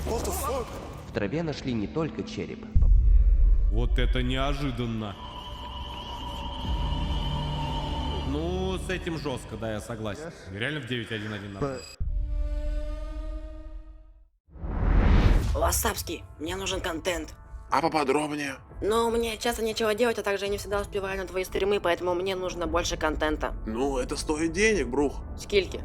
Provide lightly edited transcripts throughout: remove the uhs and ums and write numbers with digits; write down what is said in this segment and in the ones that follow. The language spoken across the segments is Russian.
В траве нашли не только череп. Вот это неожиданно. Ну, с этим жестко, да, я согласен. Реально в 9.1.1 надо. Вассапский, мне нужен контент. А поподробнее? Но мне часто нечего делать, а также я не всегда успеваю на твои стримы, поэтому мне нужно больше контента. Ну, это стоит денег, брух. Скильки?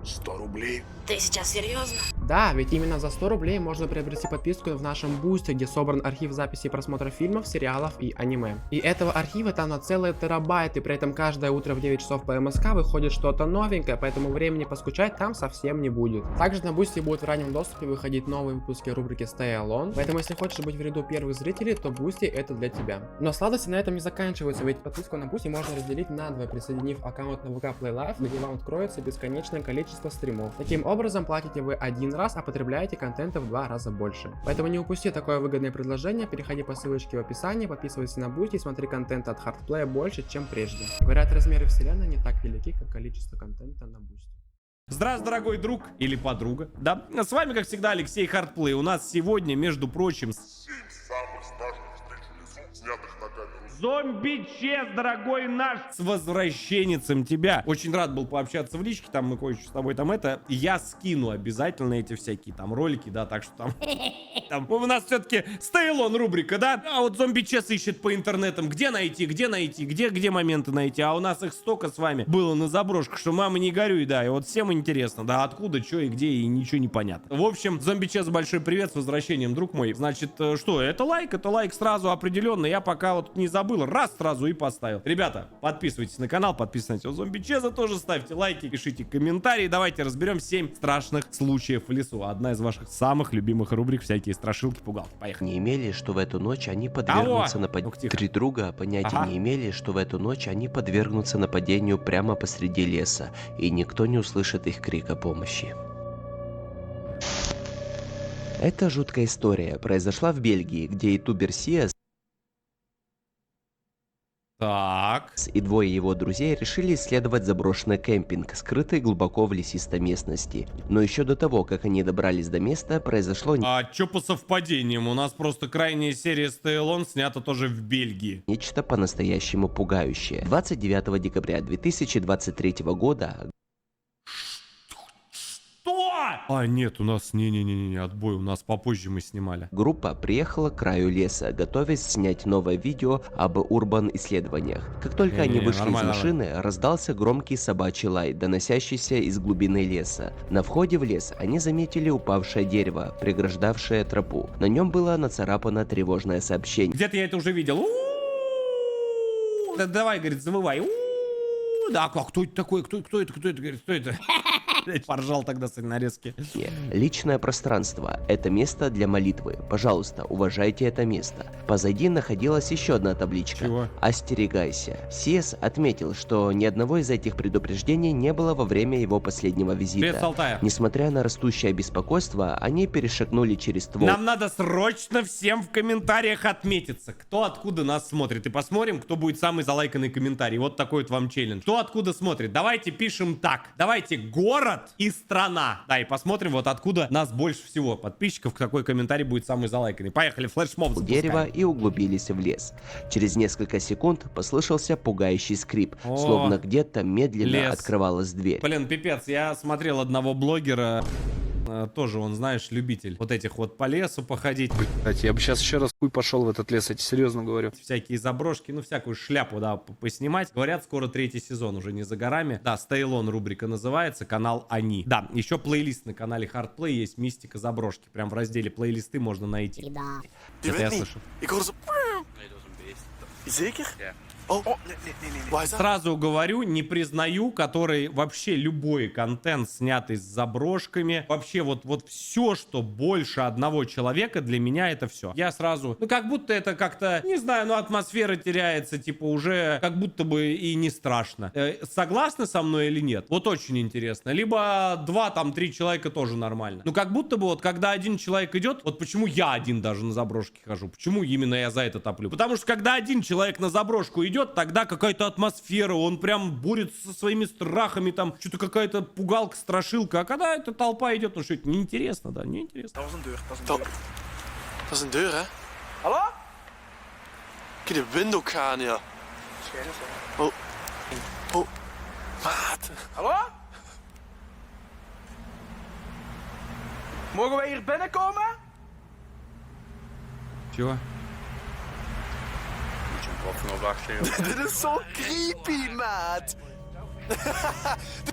100 рублей. Ты сейчас серьезно? Да, ведь именно за 100 рублей можно приобрести подписку в нашем бусте, где собран архив записей просмотра фильмов, сериалов и аниме. И этого архива там на целые терабайты, при этом каждое утро в 9 часов по МСК выходит что-то новенькое, поэтому времени поскучать там совсем не будет. Также на бусте будут в раннем доступе выходить новые выпуски рубрики Stay Alone, поэтому если хочешь быть в ряду первых зрителей, то бусти это для тебя. Но сладости на этом не заканчиваются, ведь подписку на бусти можно разделить на 2, присоединив аккаунт на ВК Play Live, где вам откроется бесконечное количество стримов. Таким образом, платите вы один раз, а потребляете контента в 2 раза больше. Поэтому не упусти такое выгодное предложение, переходи по ссылочке в описании, подписывайся на Бусти и смотри контент от Hardplay больше, чем прежде. Говорят, размеры вселенной не так велики, как количество контента на Бусти. Здравствуй, дорогой друг или подруга. Да, с вами, как всегда, Алексей Hardplay. У нас сегодня, между прочим, 7 самых страшных встреч в лесу, снятых на камеру. зомби-чес, дорогой наш, с возвращенецем тебя. Очень рад был пообщаться в личке, там мы кое-что с тобой там это. Я скину обязательно эти всякие там ролики, да, так что там у нас все-таки Stay Alone рубрика, да? А вот зомби-чес ищет по интернетам, где найти, где моменты найти. А у нас их столько с вами было на заброшках, что мама не горюй, да. И вот всем интересно, да, откуда, что и где, и ничего не понятно. В общем, зомби-чес, большой привет, с возвращением, друг мой. Значит, что, это лайк сразу определенно. Я пока вот не забыл, раз сразу и поставил. Ребята, подписывайтесь на канал, подписывайтесь на зомби-чеза, тоже ставьте лайки, пишите комментарии. Давайте разберем 7 страшных случаев в лесу. Одна из ваших самых любимых рубрик, всякие страшилки, пугалки. Поехали. Не имели, что в эту ночь они подвергнутся нападению. Три друга понятия не имели, что в эту ночь они подвергнутся нападению прямо посреди леса, и никто не услышит их крика помощи. Эта жуткая история произошла в Бельгии, где ютубер Сиас Так. и двое его друзей решили исследовать заброшенный кемпинг, скрытый глубоко в лесистой местности. Но еще до того, как они добрались до места, произошло А чё по совпадениям? У нас просто крайняя серия Stay Alone снята тоже в Бельгии. нечто по-настоящему пугающее. 29 декабря 2023 года Что? А, нет, у нас, не, отбой, у нас попозже мы снимали. группа приехала к краю леса, готовясь снять новое видео об урбан-исследованиях. Как только они вышли из машины, раздался громкий собачий лай, доносящийся из глубины леса. На входе в лес они заметили упавшее дерево, преграждавшее тропу. На нем было нацарапано тревожное сообщение. Где-то я это уже видел. Да давай, говорит, завывай. Да, кто это такой? Кто это? Говорит, кто это? Поржал тогда с нарезки. Личное пространство – это место для молитвы. Пожалуйста, уважайте это место. Позади находилась еще одна табличка. Чего? Остерегайся. Сиес отметил, что ни одного из этих предупреждений не было во время его последнего визита. Привет, Алтая. Несмотря на растущее беспокойство, они перешагнули через ствол. Нам надо срочно всем в комментариях отметиться, кто откуда нас смотрит. И посмотрим, кто будет самый залайканный комментарий. Вот такой вот вам челлендж. Кто откуда смотрит? Давайте пишем так. Давайте город и страна. Да, и посмотрим, вот откуда нас больше всего подписчиков, какой комментарий будет самый залайканный. Поехали, флешмоб запускаем. Дерева и углубились в лес. Через несколько секунд послышался пугающий скрип, словно где-то медленно открывалась дверь. Блин, пипец, я смотрел одного блогера, тоже он, знаешь, любитель вот этих вот по лесу походить. Кстати, я бы сейчас еще раз хуй пошел в этот лес, я тебе серьезно говорю. Всякие заброшки, ну всякую шляпу, да, поснимать. Говорят, скоро 3-й сезон, уже не за горами. Да, Stay Alone рубрика называется, канал Они. Да, еще плейлист на канале Hardplay есть, мистика заброшки. Прям в разделе плейлисты можно найти. Да. Это я слышал. Сразу говорю, не признаю, который вообще любой контент, снятый с заброшками, вообще вот все, что больше одного человека, для меня это все. Я сразу, ну как будто это как-то, не знаю, ну атмосфера теряется, типа уже как будто бы и не страшно. Согласны со мной или нет? Вот очень интересно. Либо 2-3 человека тоже нормально. Ну как будто бы вот когда один человек идет, вот почему я один даже на заброшке хожу, почему именно я за это топлю? Потому что когда один человек на заброшку идет, идет, тогда какая-то атмосфера, он прям борется со своими страхами, там что-то какая-то пугалка, страшилка. А когда эта толпа идет, ну что, это неинтересно, да, неинтересно. Dat is een deur, hè? Hallo? Kijk, de windowkraan, ja. Oh. Oh. Maat. Hallo? Mogen we hier binnenkomen? Чего? Dit is zo creepy, maat.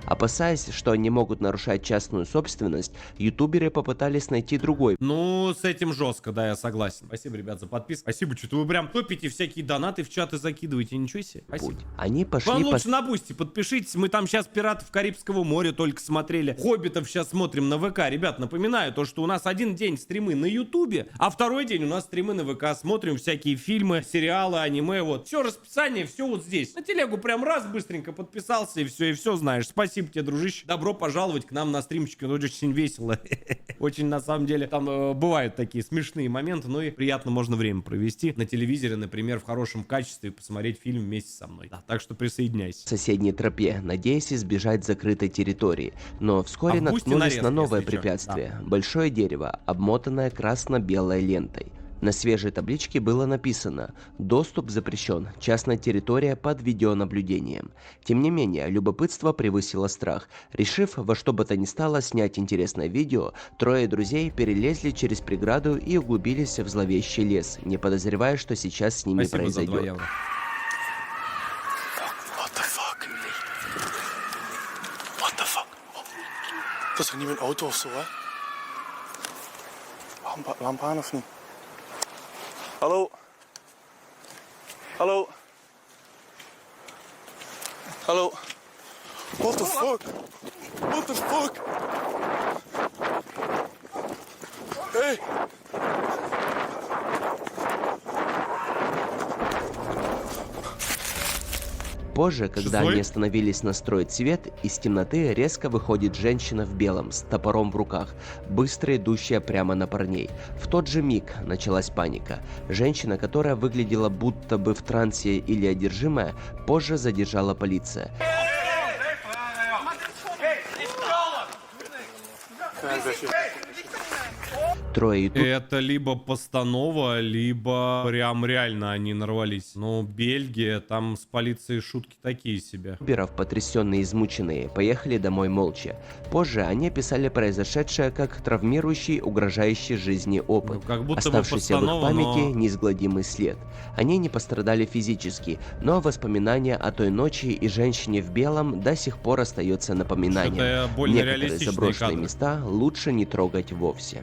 Опасаясь, что они могут нарушать частную собственность, ютуберы попытались найти другой Ну, с этим жестко, да, я согласен. Спасибо, ребят, за подписку. Спасибо, что-то вы прям топите всякие донаты в чаты закидываете, ничего себе. Спасибо. путь. Они пошли Вам по лучше на Бусти подпишитесь, мы там сейчас «Пиратов Карибского моря» только смотрели. «Хоббитов» сейчас смотрим на ВК. Ребят, напоминаю, то, что у нас один день стримы на Ютубе, а второй день у нас стримы на ВК. Смотрим всякие фильмы, сериалы, аниме, вот. Все расписание, все вот здесь. На телегу прям раз быстренько подписался и все знаешь. Спасибо тебе, дружище. Добро пожаловать к нам на стримчик, это очень весело. Очень, на самом деле, там бывают такие смешные моменты, но и приятно можно время провести на телевизоре, например, в хорошем качестве, посмотреть фильм вместе со мной. Да, так что присоединяйся. соседней тропе, надеясь избежать закрытой территории, но вскоре А в Бусти наткнулись нарезка, на новое если чё. препятствие. Большое дерево, обмотанное красно-белой лентой. На свежей табличке было написано «Доступ запрещен, частная территория под видеонаблюдением». Тем не менее, любопытство превысило страх. Решив во что бы то ни стало снять интересное видео, трое друзей перелезли через преграду и углубились в зловещий лес, не подозревая, что сейчас с ними Спасибо за 2 произойдет. евро. What the fuck? What the fuck? Oh. Dat is toch niet mijn auto of zo, hè? Lamp aan of niet? Hallo? Hallo? Hallo? What the fuck? What the fuck? Hey! Позже, когда Шизой? они остановились настроить свет, из темноты резко выходит женщина в белом с топором в руках, быстро идущая прямо на парней. В тот же миг началась паника. Женщина, которая выглядела будто бы в трансе или одержимая, позже задержала полиция. Трое ютуберов Это либо постанова, либо прям реально они нарвались. Но Бельгия, там с полицией шутки такие себе. потрясенные и измученные, поехали домой молча. Позже они описали произошедшее как травмирующий, угрожающий жизни опыт, Ну, как будто бы оставшийся в их постанова, памяти но- неизгладимый след. Они не пострадали физически, но воспоминания о той ночи и женщине в белом до сих пор остается напоминанием. Что-то больно Некоторые реалистичные заброшенные кадры. места лучше не трогать вовсе.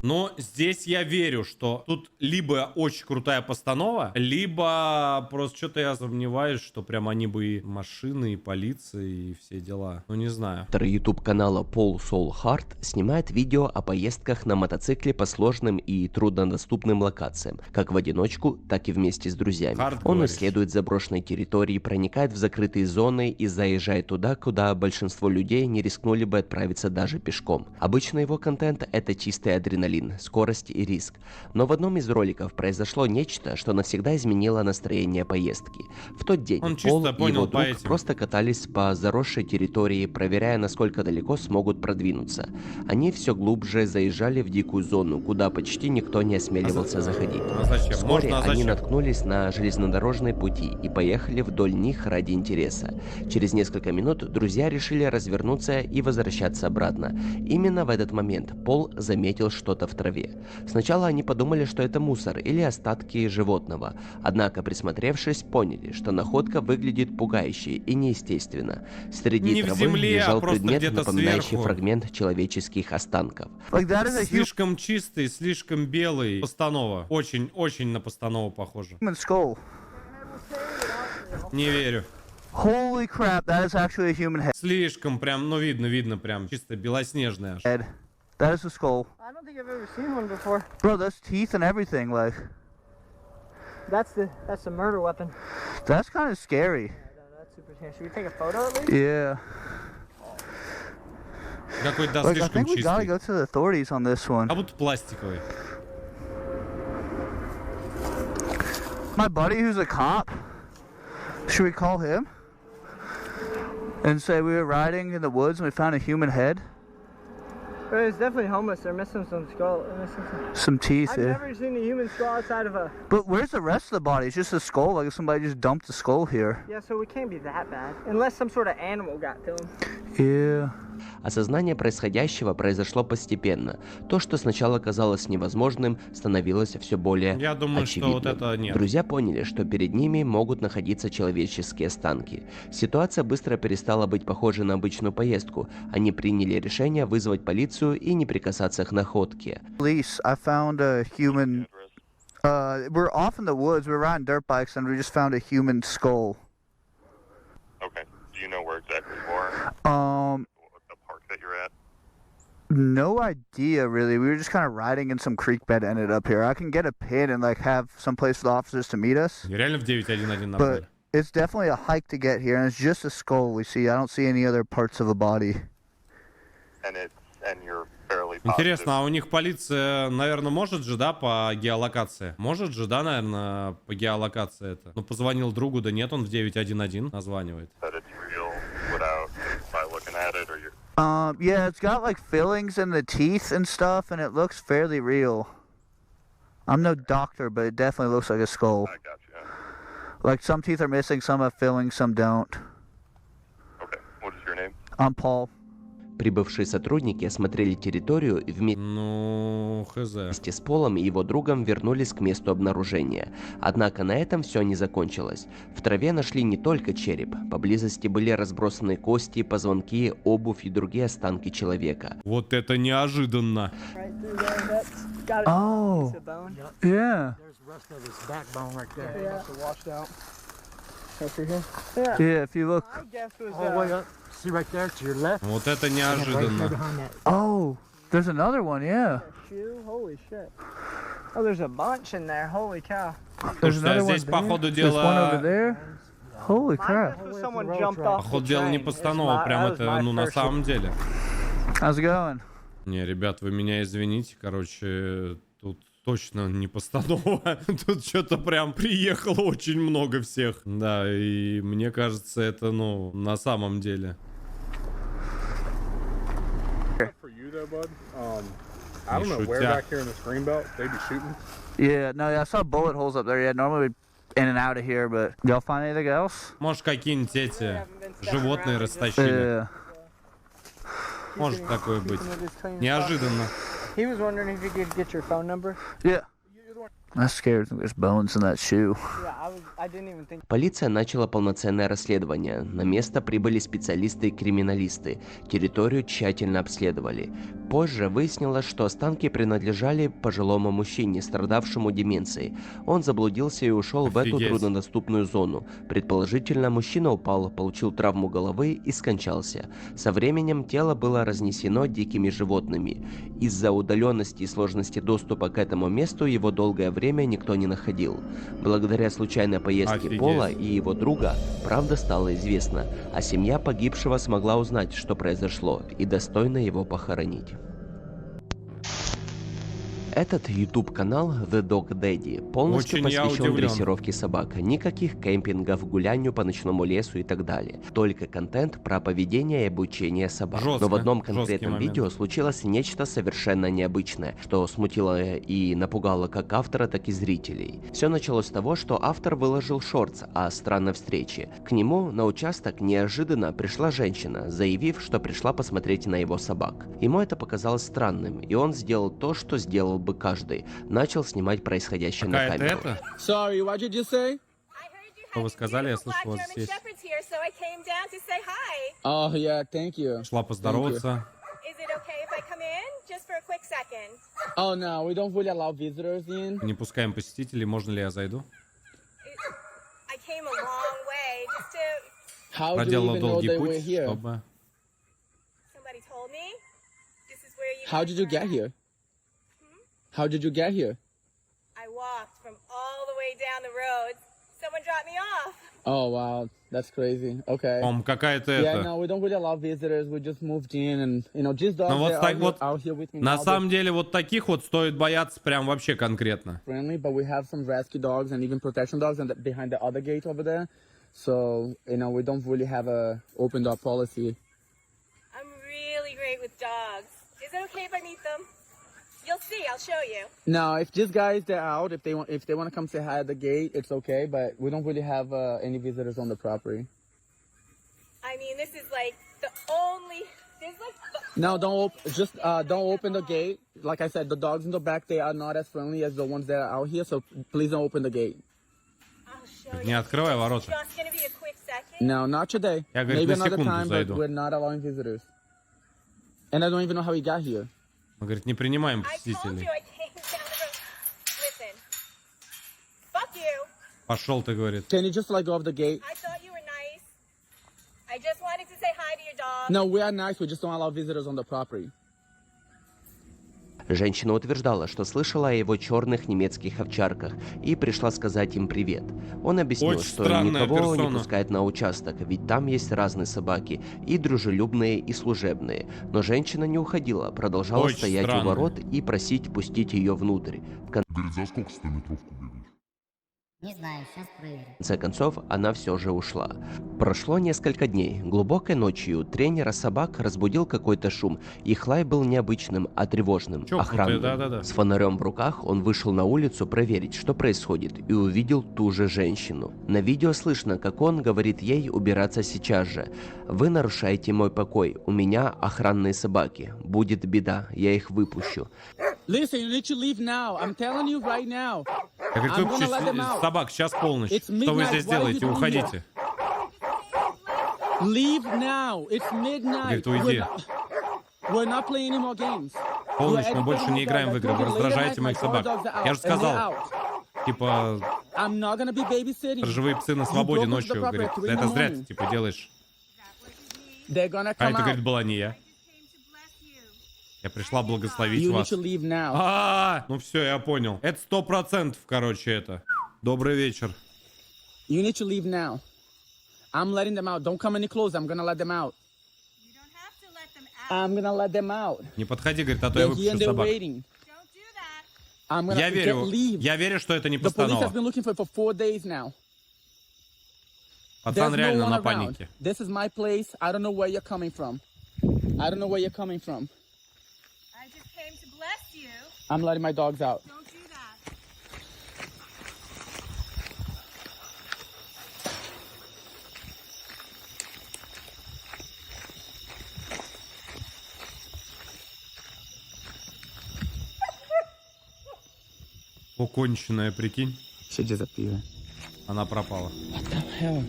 Но здесь я верю, что тут либо очень крутая постанова, либо просто что-то я сомневаюсь, что прям они бы и машины, и полиция, и все дела. Ну, не знаю. Автор YouTube-канала Paul Soul Heart снимает видео о поездках на мотоцикле по сложным и труднодоступным локациям, как в одиночку, так и вместе с друзьями. Hard, Он говоришь? исследует заброшенные территории, проникает в закрытые зоны и заезжает туда, куда большинство людей не рискнули бы отправиться даже пешком. Обычно его контент — это чистый адреналин, скорость и риск. Но в одном из роликов произошло нечто, что навсегда изменило настроение поездки. В тот день Он Пол чисто и понял его по друг этим. просто катались по заросшей территории, проверяя, насколько далеко смогут продвинуться. Они все глубже заезжали в дикую зону, куда почти никто не осмеливался заходить. А зачем? Вскоре Можно, а они зачем? наткнулись на железнодорожные пути и поехали вдоль них ради интереса. Через несколько минут друзья решили развернуться и возвращаться обратно. Именно в этот момент Пол заметил что-то в траве. Сначала они подумали, что это мусор или остатки животного, однако, присмотревшись, поняли, что находка выглядит пугающе и неестественно. Среди Не в травы земле, а лежал просто предмет, где-то напоминающий сверху. фрагмент человеческих останков. Слишком чистый, слишком белый. Постанова. Очень на постанову похоже. Human skull. Не верю. Holy crap, that is actually a human Слишком прям, ну видно прям. Чисто белоснежная аж. head. That is a skull. I don't think I've ever seen one before. Bro, that's teeth and everything, like. That's the murder weapon. That's kind of scary. That's super scary. Should we take a photo at least? Yeah. Какой-то, да, Like, I слишком think we gotta чистый. go to the authorities on this one. Как будто пластиковый. My buddy who's a cop. Should we call him? And say we were riding in the woods and we found a human head? But it's definitely homeless. They're missing some skull. They're missing Some teeth, I've yeah. never seen a human skull outside of a... But where's the rest of the body? It's just a skull, like somebody just dumped a skull here. Yeah, so we can't be that bad. Unless some sort of animal got to him. Yeah. Осознание происходящего произошло постепенно. То, что сначала казалось невозможным, становилось все более Я думаю, очевидным. что вот это нет. Друзья поняли, что перед ними могут находиться человеческие останки. Ситуация быстро перестала быть похожей на обычную поездку. Они приняли решение вызвать полицию и не прикасаться к находке. Police, I found a human... we're off in the woods, we're riding dirt bikes and we just found a human skull. Okay. Do you know where exactly you are? The park that you're at? No idea, really. We were just kind of riding in some creek bed, ended up here. I can get a pin and like have some place for the officers to meet us. Реально в 911 But набрали. it's definitely a hike to get here, and it's just a skull we see. I don't see any other parts of a body. And you're fairly positive. Интересно, а у них полиция, наверное, может же, да, по геолокации? Может же, да, наверное, по геолокации это? Ну, позвонил другу, да нет, он в 911 названивает. That it's real without by looking at it, or you're Yeah, it's got like fillings in the teeth and stuff, and it looks fairly real. I'm no doctor, but it definitely looks like a skull. I got you. Like some teeth are missing, some have fillings, some don't. Okay. What is your name? I'm Paul. Прибывшие сотрудники осмотрели территорию и Ну, хз. вместе с Полом и его другом вернулись к месту обнаружения. Однако на этом все не закончилось. В траве нашли не только череп. Поблизости были разбросаны кости, позвонки, обувь и другие останки человека. Вот это неожиданно. Right through there. That's got Oh, a bone. yeah. There's the rest of his backbone right there. Yeah. Must have washed out. Right through here? Yeah. Yeah, if you look. My guess was, All the way up. See right there to your left. Вот это Right there неожиданно. behind that. Oh, there's another one, yeah. shoe. Holy shit. Oh, there's a bunch in there. Holy cow. There's Слушайте, а another one здесь, there. походу There's one over дела... there. Holy My crap. guess was someone jumped off the Походу дела не train. постанова, It's прям my- that это, was my ну, на first- самом деле. How's it going? Не, ребят, вы меня извините, короче, тут точно не постанова. Тут что-то прям приехало очень много всех. Да, и мне кажется, это, ну, на самом деле. For you though, bud. I don't know Не where шутя. back here in this green belt they be shooting. Yeah, no, I saw bullet holes up there. Yeah, normally we'd in and out of here, but y'all find anything else? Может, какие-нибудь эти животные растащили. Yeah. Может такое быть. Keeping it as clean as Неожиданно. possible. He was wondering if you could get your phone number. Yeah. I'm scared. There's bones in that shoe. Yeah, I didn't even think. Полиция начала полноценное расследование. На место прибыли специалисты и криминалисты. Территорию тщательно обследовали. Позже выяснилось, что останки принадлежали пожилому мужчине, страдавшему деменцией. Он заблудился и ушел в эту Офигеть. труднодоступную зону. Предположительно, мужчина упал, получил травму головы и скончался. Со временем тело было разнесено дикими животными. Из-за удаленности и сложности доступа к этому месту его долгое время никто не находил. Благодаря случайной поездке Офигеть. Пола и его друга правда стала известна, а семья погибшего смогла узнать, что произошло, и достойно его похоронить. Этот YouTube-канал The Dog Daddy полностью Очень я посвящен удивлен. дрессировке собак. Никаких кемпингов, гулянию по ночному лесу и так далее. Только контент про поведение и обучение собак. Жестко, Но в одном жесткий конкретном момент. видео случилось нечто совершенно необычное, что смутило и напугало как автора, так и зрителей. Все началось с того, что автор выложил шортс о странной встрече. К нему на участок неожиданно пришла женщина, заявив, что пришла посмотреть на его собак. Ему это показалось странным, и он сделал то, что сделал бы каждый. Начал снимать происходящее на Какая-то камеру. это? Sorry, what did you say? Что вы сказали? Я слышал, у вас здесь. Oh yeah, thank you. Шла поздороваться. Oh no, we don't really allow visitors in. Не пускаем посетителей. Можно ли я зайду? How do you Проделала even know долгий they were путь, here? чтобы... How did you get here? How did you get here? I walked from all the way down the road. Someone dropped me off. Oh wow, That's crazy. Okay. Какая-то Yeah, это... no, we don't really allow visitors. We just moved in, and you know, just dogs Ну вот that так вот, out here with me на now, самом деле, вот таких вот стоит бояться прям вообще конкретно. friendly, but we have some rescue dogs and even protection dogs and behind the other gate over there. So, you know, we don't really have a open door policy. I'm really great with dogs. Is it okay if I meet them? You'll see, I'll show you. No, if just guys they're out, if they want to come say hi at the gate, it's okay. But we don't really have any visitors on the property. I mean, this is like the only... There's like... No, don't open the gate. Like I said, the dogs in the back, they are not as friendly as the ones that are out here. So please don't open the gate. I'll show you. Не открывай ворота. Just gonna be a quick second. No, not today. Я, говорит, Maybe на another секунду time, but зайду. we're not allowing visitors. And I don't even know how he got here. Он говорит, не принимаем I told посетителей. you I came down the road. Listen. Fuck you. Пошел ты, говорит. Can you just let go of the gate? I thought you were nice. I just wanted to say hi to your dog. No, we are nice. We just don't allow visitors on the property. Женщина утверждала, что слышала о его черных немецких овчарках и пришла сказать им привет. Он объяснил, Очень что странная никого не персона. пускает на участок, ведь там есть разные собаки, и дружелюбные, и служебные. Но женщина не уходила, продолжала Очень стоять странная. у ворот и просить пустить ее внутрь. Говорит, за сколько 100-метровку бегаешь? Не знаю, сейчас проверю. В конце концов, она все же ушла. Прошло несколько дней. Глубокой ночью тренера собак разбудил какой-то шум. Их лай был необычным, а тревожным, Чокнутый, охранным. да-да-да. С фонарем в руках он вышел на улицу проверить, что происходит, и увидел ту же женщину. На видео слышно, как он говорит ей убираться сейчас же. «Вы нарушаете мой покой. У меня охранные собаки. Будет беда, я их выпущу». Listen, you need to leave now. I'm telling you right now. Я говорю, I'm gonna let them выпустите out. собак, сейчас полночь. It's Что вы midnight. здесь What are you делаете? doing Уходите. Leave now. It's midnight. Говорит, уйди. We're not playing any more games. Полночь, You're мы больше не educating играем в my игры. Вы dogs. Late at раздражаете night, моих my собак. dogs are out, Я же and they're сказал, out. типа, I'm not gonna be babysitting. сторожевые псы на свободе ночью. Говорит, это зря ты, типа, делаешь. They're gonna А come это, out. говорит, была не я. Я пришла благословить You need вас. to leave now. Ну все, я понял. Это 100%, короче, это. Добрый вечер. You need to leave now. I'm letting them out. Don't come any closer. I'm gonna let them out. You don't have to let them out. I'm gonna let them out. Не подходи, говорит, а то я They're here выпущу and they're собак. waiting. Don't do that. I'm gonna leave. Я верю, что это не The police has постанова. been looking for 4 days now. Пацан There's реально no one на around. панике. This is my place. I don't know where you're coming from. I don't know where you're coming from. I just came to bless you. I'm letting my dogs out. Don't do that. Оконченная, прикинь. She disappeared. Она пропала. What the hell?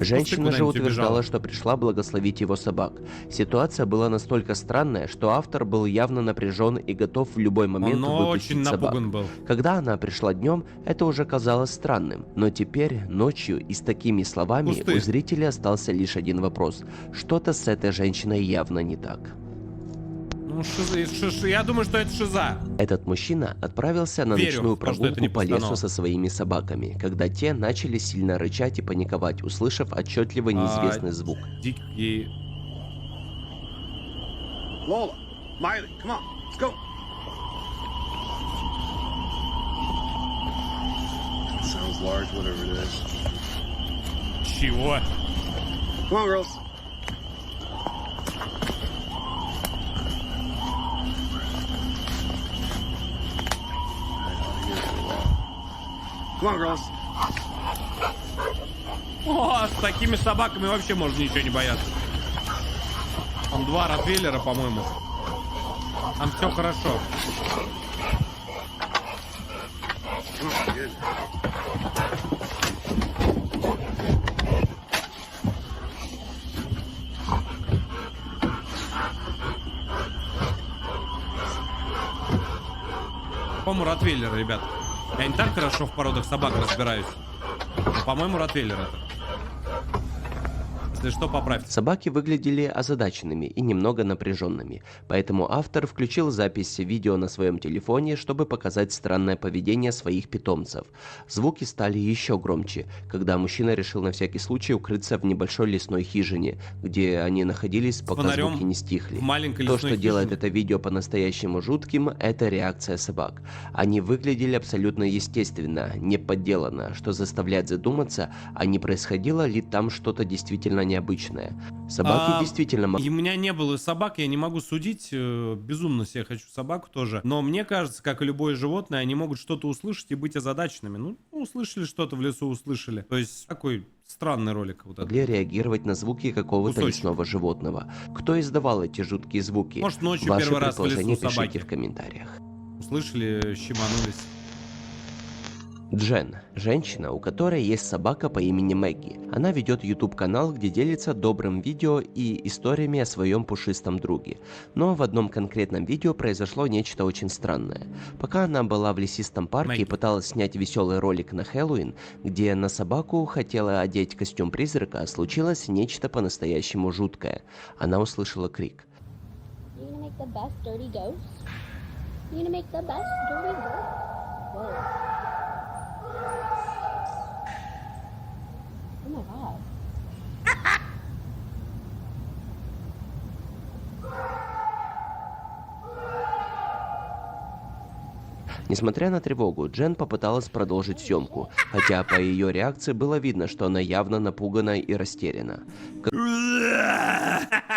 Женщина же куда-нибудь утверждала, убежала. что пришла благословить его собак. Ситуация была настолько странная, что автор был явно напряжен и готов в любой момент Он выпустить очень собак. напуган был. Когда она пришла днем, это уже казалось странным, но теперь, ночью и с такими словами, Пустые. у зрителей остался лишь один вопрос. Что-то с этой женщиной явно не так. Ну, я думаю, что это шиза. Этот мужчина отправился на Верю ночную в то, что это прогулку не по лесу постанова. со своими собаками, когда те начали сильно рычать и паниковать, услышав отчетливо неизвестный звук. Дикий. Lola, Miley, come on, let's go. Sounds large, whatever it is. Чего? Come on, girls. Come on, girls. О, с такими собаками вообще можно ничего не бояться. Там 2 ротвейлера, по-моему. Там все хорошо. По-моему, ротвейлер, ребят. Я не так хорошо в породах собак разбираюсь. Но, по-моему, ротвейлер это. Если что, поправьте. Собаки выглядели озадаченными и немного напряженными, поэтому автор включил запись видео на своем телефоне, чтобы показать странное поведение своих питомцев. Звуки стали еще громче, когда мужчина решил на всякий случай укрыться в небольшой лесной хижине, где они находились, пока фонарем звуки не стихли. в маленькой То, лесной что делает хижине. это видео по-настоящему жутким, это реакция собак. Они выглядели абсолютно естественно, не подделано, что заставляет задуматься, а не происходило ли там что-то действительно необычное. Собаки действительно И у меня не было собак, я не могу судить. Безумно себе хочу собаку тоже. Но мне кажется, как и любое животное, они могут что-то услышать и быть озадаченными. Ну, услышали что-то в лесу, услышали. То есть такой странный ролик. Вот могли реагировать на звуки какого-то Кусочек. лесного животного. Кто издавал эти жуткие звуки? Может, ночью Ваши первый раз в предположения лесу собаки. пишите в комментариях. Услышали, щеманулись. Джен – женщина, у которой есть собака по имени Мэгги. Она ведет YouTube-канал, где делится добрым видео и историями о своем пушистом друге. Но в одном конкретном видео произошло нечто очень странное. Пока она была в лесистом парке и пыталась снять веселый ролик на Хэллоуин, где на собаку хотела одеть костюм призрака, случилось нечто по-настоящему жуткое. Она услышала крик. Oh my god. Несмотря на тревогу, Джен попыталась продолжить съемку, хотя по ее реакции было видно, что она явно напугана и растеряна.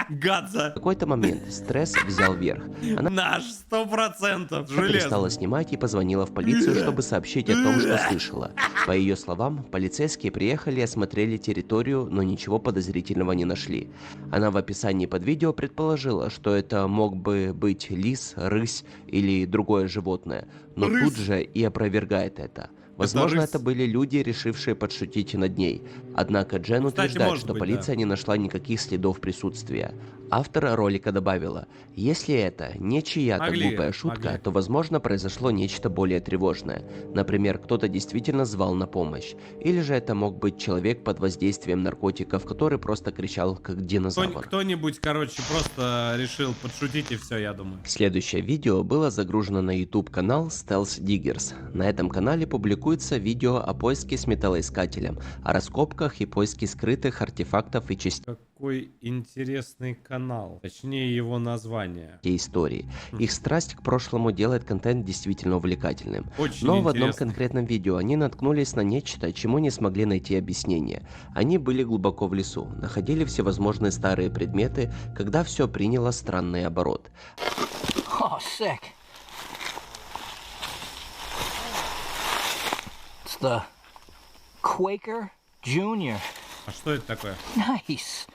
Гадза. В какой-то момент стресс взял верх. Она Наш 100%. Железно. перестала снимать и позвонила в полицию, чтобы сообщить о том, что слышала. По ее словам, полицейские приехали и осмотрели территорию, но ничего подозрительного не нашли. Она в описании под видео предположила, что это мог бы быть лис, рысь или другое животное, но тут же и опровергает это. Возможно, это были люди, решившие подшутить над ней. Однако Джен утверждает, может что быть, полиция не нашла никаких следов присутствия. Автор ролика добавила: если это не чья-то глупая шутка, то, возможно, произошло нечто более тревожное. Например, кто-то действительно звал на помощь. Или же это мог быть человек под воздействием наркотиков, который просто кричал как динозавр. Кто-нибудь, короче, просто решил подшутить и все, я думаю. Следующее видео было загружено на YouTube-канал Stealth Diggers. На этом канале публикуется видео о поиске с металлоискателем, о раскопках и поиске скрытых артефактов и частей Какой интересный канал. Точнее, его название. истории. Их страсть к прошлому делает контент действительно увлекательным. Очень Но в одном интересный. конкретном видео они наткнулись на нечто, чему не смогли найти объяснение. Они были глубоко в лесу, находили всевозможные старые предметы, когда все приняло странный оборот. Oh, sick. It's the Quaker Jr. А что это такое? Nice.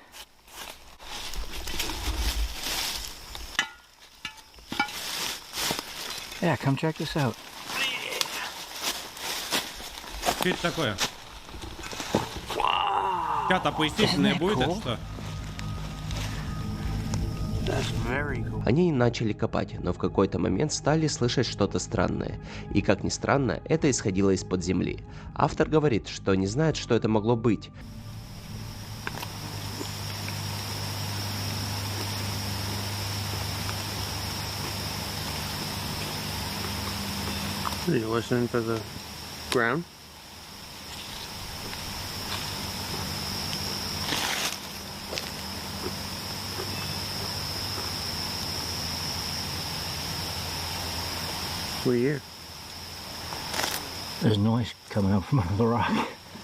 Yeah, come check this out. Что это такое? Чё-то пояснительное будет, это что? Они начали копать, но в какой-то момент стали слышать что-то странное. И как ни странно, это исходило из-под земли. Автор говорит, что не знает, что это могло быть. Are you listening to the ground? What do you hear? There's noise coming up from under the rock.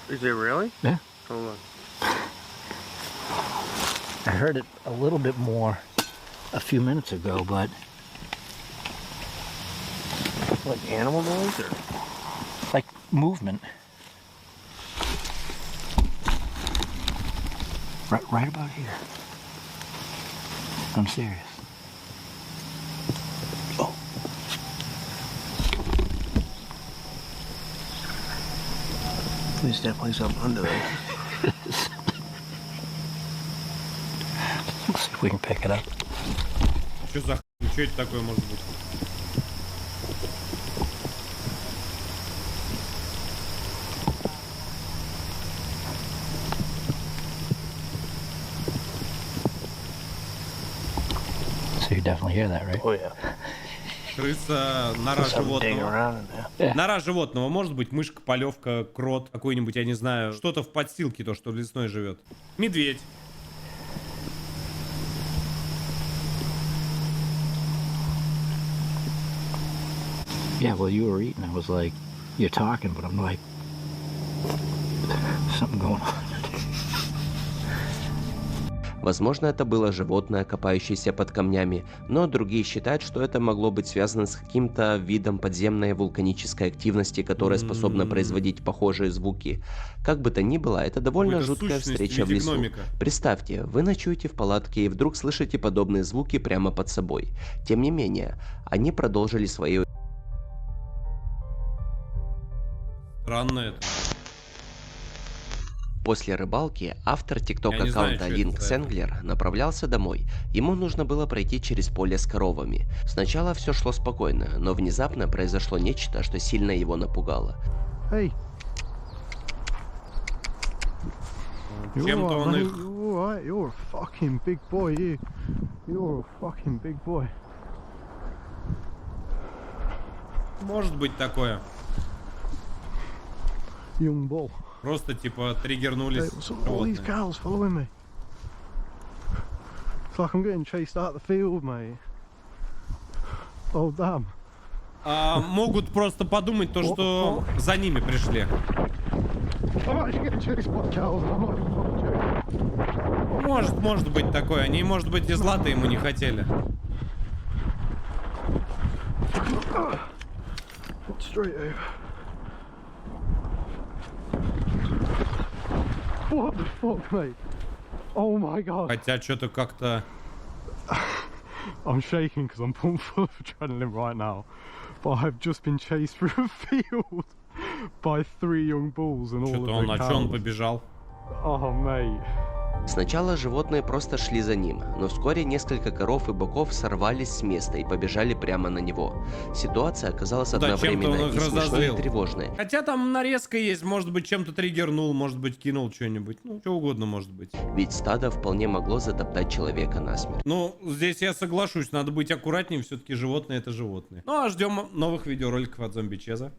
Is it really? Yeah. Hold on. I heard it a little bit more a few minutes ago, but Like animal noise or? like movement. Right about here. I'm serious. Oh. There's definitely something under there. Let's see if we can pick it up. Что за хуй? Что это такое может быть? So you definitely hear that, right? Oh, yeah. Крыса, нора Something digging животного. around in there. Нора животного. Может быть, мышка, полевка, крот, какой-нибудь, я не знаю. Что-то в подстилке, то, что в лесной живет. Медведь. Yeah, well, you were eating. I was like, you're talking, but I'm like, something going on. Возможно, это было животное, копающееся под камнями, но другие считают, что это могло быть связано с каким-то видом подземной вулканической активности, которая способна производить похожие звуки. Как бы то ни было, это довольно Какой-то жуткая сущность в встреча в виде лесу. гномика. Представьте, вы ночуете в палатке и вдруг слышите подобные звуки прямо под собой. Тем не менее, они продолжили свои... Странно это. После рыбалки автор Я не тикток-аккаунта знаю, что это Линк за Сенглер направлялся домой. Ему нужно было пройти через поле с коровами. Сначала все шло спокойно, но внезапно произошло нечто, что сильно его напугало. Hey. Чем-то он их... You're a fucking big boy, you. You're a fucking big boy. Может быть такое. Young bull. Просто типа триггернулись All these животные. cows following me. It's like I'm getting chased out the field, mate. Oh, damn. Могут просто подумать то, что за ними пришли. I'm actually getting chased by cows and I'm not even fucking joking. Может быть такое. Они, может быть, и зла-то ему не хотели. Straight over. What the fuck, mate? Oh my god. Хотя что-то как-то... I'm shaking because I'm pumped full of adrenaline right now. But I've just been chased through a field by 3 young bulls and all Что-то of он, the а что он cows. побежал? Oh, mate. Сначала животные просто шли за ним, но вскоре несколько коров и быков сорвались с места и побежали прямо на него. Ситуация оказалась Да, чем-то одновременно он их и смешной, разозлил. и тревожной. Хотя там нарезка есть, может быть, чем-то триггернул, может быть, кинул что-нибудь. Ну, что угодно может быть. Ведь стадо вполне могло затоптать человека насмерть. Ну, здесь я соглашусь, надо быть аккуратнее, все-таки животные это животные. Ну, а ждем новых видеороликов от Зомби Чеза.